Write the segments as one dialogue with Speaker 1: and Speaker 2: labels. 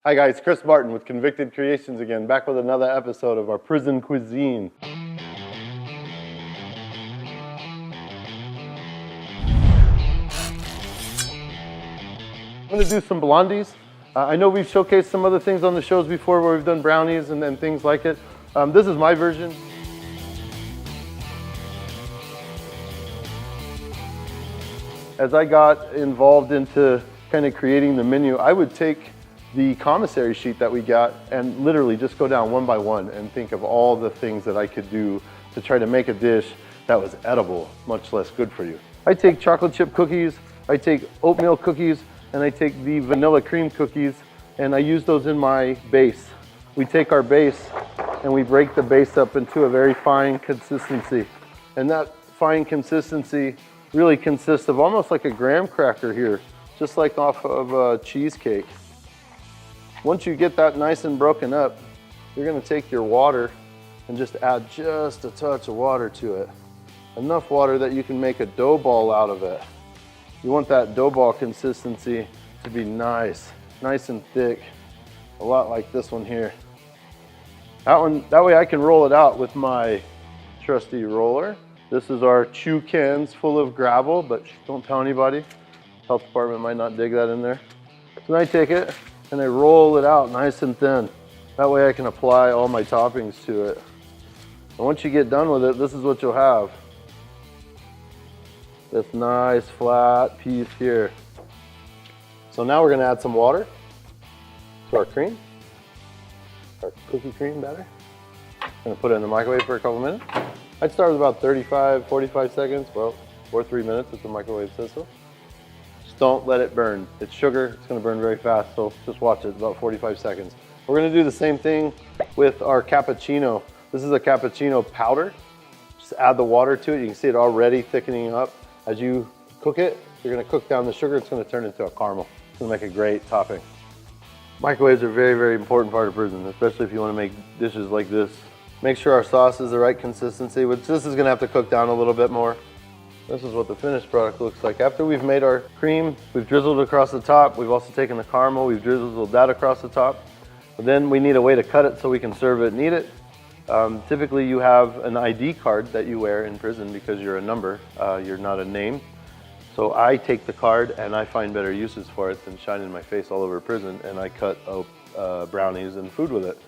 Speaker 1: Hi guys, Chris Martin with Convicted Creations again, back with another episode of our prison cuisine. I'm going to do some blondies. I know we've showcased some other things on the shows before where we've done brownies and things like it. This is my version. As I got involved into kind of creating the menu, I would take the commissary sheet that we got and literally just go down one by one and think of all the things that I could do to try to make a dish that was edible, much less good for you. I take chocolate chip cookies, I take oatmeal cookies, and I take the vanilla cream cookies, and I use those in my base. We take our base and we break the base up into a very fine consistency. And that fine consistency really consists of almost like a graham cracker here, just like off of a cheesecake. Once you get that nice and broken up, you're gonna take your water and just add just a touch of water to it. Enough water that you can make a dough ball out of it. You want that dough ball consistency to be nice and thick, a lot like this one here. That way I can roll it out with my trusty roller. This is our chew cans full of gravel, but don't tell anybody. Health department might not dig that in there. So then I take it and I roll it out nice and thin. That way I can apply all my toppings to it. And once you get done with it, this is what you'll have. This nice flat piece here. So now we're gonna add some water to our cream, our cookie cream batter. I'm gonna put it in the microwave for a couple minutes. I'd start with about 35, 45 seconds, well, or 3 minutes if the microwave says so. Just don't let it burn. It's sugar, it's gonna burn very fast, so just watch it, about 45 seconds. We're gonna do the same thing with our cappuccino. This is a cappuccino powder. Just add the water to it. You can see it already thickening up. As you cook it, you're gonna cook down the sugar, it's gonna turn into a caramel. It's gonna make a great topping. Microwaves are a very, very important part of prison, especially if you wanna make dishes like this. Make sure our sauce is the right consistency, which this is gonna have to cook down a little bit more. This is what the finished product looks like. After we've made our cream, we've drizzled across the top. We've also taken the caramel, we've drizzled that across the top. But then we need a way to cut it so we can serve it and eat it. Typically you have an ID card that you wear in prison because you're a number, you're not a name. So I take the card and I find better uses for it than shining my face all over prison, and I cut brownies and food with it.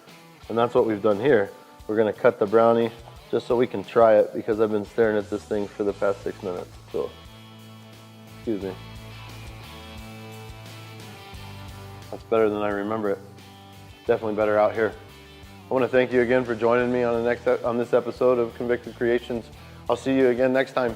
Speaker 1: And that's what we've done here. We're gonna cut the brownie just so we can try it because I've been staring at this thing for the past 6 minutes. So, excuse me. That's better than I remember it. Definitely better out here. I want to thank you again for joining me on this episode of Convicted Creations. I'll see you again next time.